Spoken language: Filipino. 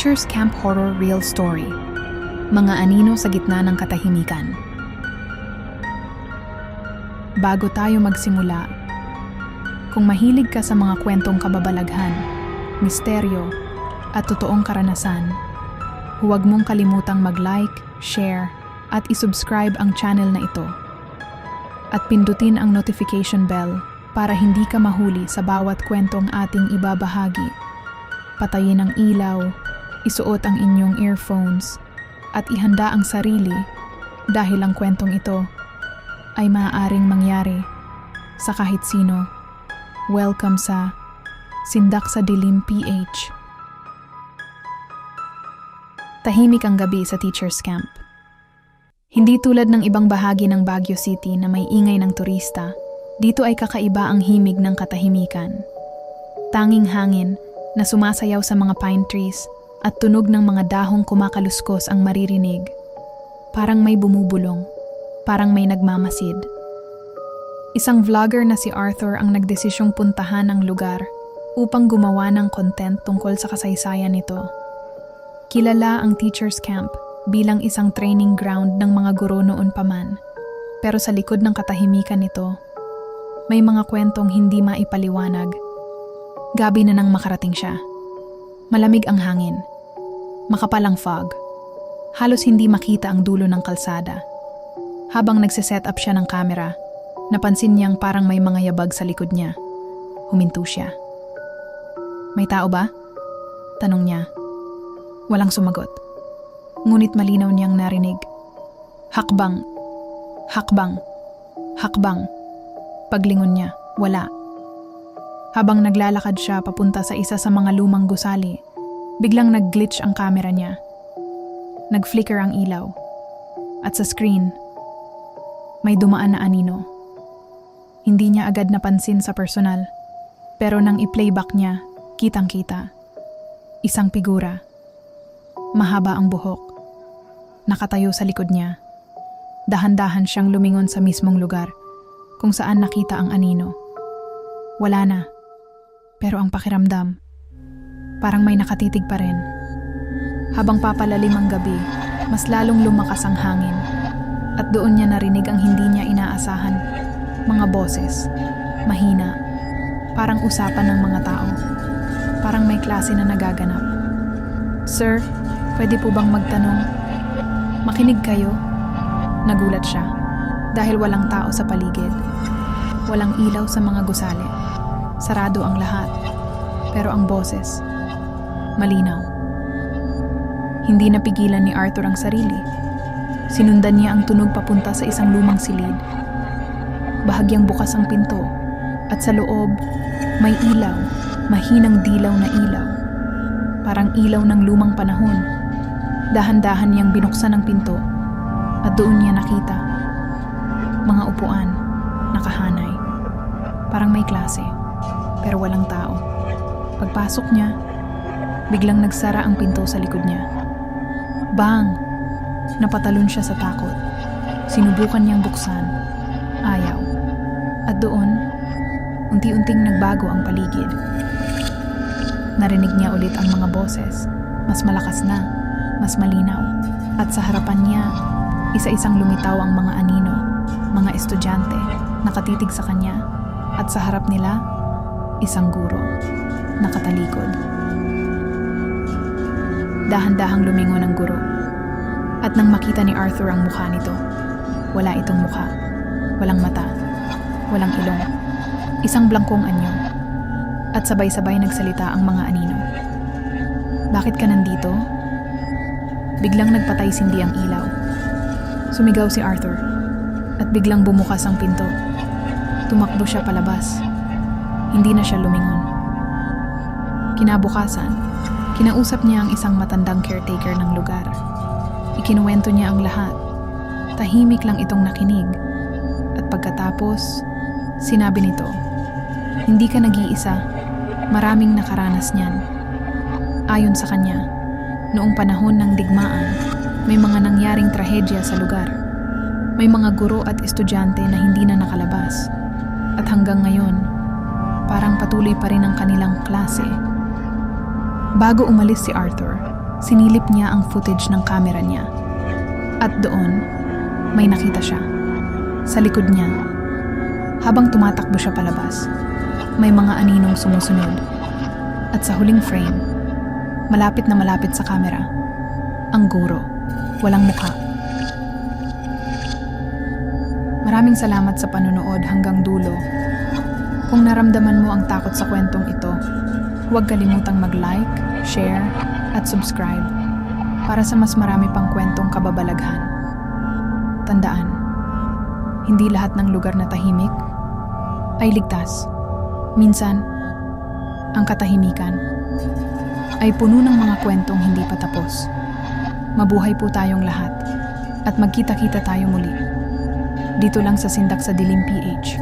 Teacher's Camp Horror Real Story. Mga anino sa gitna ng katahimikan. Bago tayo magsimula, kung mahilig ka sa mga kwentong kababalaghan, misteryo, at totoong karanasan, huwag mong kalimutang mag-like, share, at isubscribe ang channel na ito. At pindutin ang notification bell para hindi ka mahuli sa bawat kwentong ating ibabahagi. Patayin ang ilaw, isuot ang inyong earphones, at ihanda ang sarili dahil ang kwentong ito ay maaaring mangyari sa kahit sino. Welcome sa Sindak sa Dilim PH. Tahimik ang gabi sa Teacher's Camp. Hindi tulad ng ibang bahagi ng Baguio City na may ingay ng turista, dito ay kakaiba ang himig ng katahimikan. Tanging hangin na sumasayaw sa mga pine trees at tunog ng mga dahong kumakaluskos ang maririnig. Parang may bumubulong, parang may nagmamasid. Isang vlogger na si Arthur ang nagdesisyong puntahan ang lugar upang gumawa ng content tungkol sa kasaysayan nito. Kilala ang Teacher's Camp bilang isang training ground ng mga guro noon pa man. Pero sa likod ng katahimikan nito, may mga kwentong hindi maipaliwanag. Gabi na nang makarating siya. Malamig ang hangin. Makapal ang fog. Halos hindi makita ang dulo ng kalsada. Habang nagsiset up siya ng camera, napansin niyang parang may mga yabag sa likod niya. Huminto siya. "May tao ba?" tanong niya. Walang sumagot. Ngunit malinaw niyang narinig. Hakbang. Hakbang. Hakbang. Paglingon niya, wala. Habang naglalakad siya papunta sa isa sa mga lumang gusali, biglang nag-glitch ang camera niya. Nag-flicker ang ilaw. At sa screen, may dumaan na anino. Hindi niya agad napansin sa personal, pero nang i-playback niya, kitang-kita. Isang figura. Mahaba ang buhok. Nakatayo sa likod niya. Dahan-dahan siyang lumingon sa mismong lugar kung saan nakita ang anino. Wala na. Pero ang pakiramdam, parang may nakatitig pa rin. Habang papalalim ang gabi, mas lalong lumakas ang hangin. At doon niya narinig ang hindi niya inaasahan. Mga boses, mahina, parang usapan ng mga tao. Parang may klase na nagaganap. "Sir, pwede po bang magtanong? Makinig kayo?" Nagulat siya dahil walang tao sa paligid. Walang ilaw sa mga gusali. Sarado ang lahat. Pero ang boses, malinaw. Hindi napigilan ni Arthur ang sarili. Sinundan niya ang tunog papunta sa isang lumang silid. Bahagyang bukas ang pinto at sa loob may ilaw, mahinang dilaw na ilaw. Parang ilaw ng lumang panahon. Dahan-dahan niyang binuksan ang pinto at doon niya nakita mga upuan, nakahanay. Parang may klase, pero walang tao. Pagpasok niya, biglang nagsara ang pinto sa likod niya. Bang! Napatalon siya sa takot. Sinubukan niyang buksan. Ayaw. At doon, unti-unting nagbago ang paligid. Narinig niya ulit ang mga boses. Mas malakas na, mas malinaw. At sa harapan niya, isa-isang lumitaw ang mga anino, mga estudyante, nakatitig sa kanya. At sa harap nila, isang guro, nakatalikod. Dahan-dahang lumingon ang guro. At nang makita ni Arthur ang mukha nito, wala itong mukha, walang mata, walang ilong, isang blangkong anyo. At sabay-sabay nagsalita ang mga anino. "Bakit ka nandito?" Biglang nagpatay-sindi ang ilaw. Sumigaw si Arthur at biglang bumukas ang pinto. Tumakbo siya palabas. Hindi na siya lumingon. Kinabukasan, kinausap niya ang isang matandang caretaker ng lugar. Ikinuwento niya ang lahat. Tahimik lang itong nakinig. At pagkatapos, sinabi nito, "Hindi ka nag-iisa. Maraming nakaranas niyan." Ayon sa kanya, noong panahon ng digmaan, may mga nangyaring trahedya sa lugar. May mga guro at estudyante na hindi na nakalabas. At hanggang ngayon, parang patuloy pa rin ang kanilang klase. Bago umalis si Arthur, Sinilip niya ang footage ng camera niya. At doon, may nakita siya. Sa likod niya, habang tumatakbo siya palabas, may mga aninong sumusunod. At sa huling frame, malapit na malapit sa camera, ang guro, walang mukha. Maraming salamat sa panunood hanggang dulo. Kung naramdaman mo ang takot sa kwentong ito, huwag kalimutang mag-like, share, at subscribe para sa mas marami pang kwentong kababalaghan. Tandaan, hindi lahat ng lugar na tahimik ay ligtas. Minsan, ang katahimikan ay puno ng mga kwentong hindi pa tapos. Mabuhay po tayong lahat at magkita-kita tayo muli. Dito lang sa Sindak sa Dilim PH.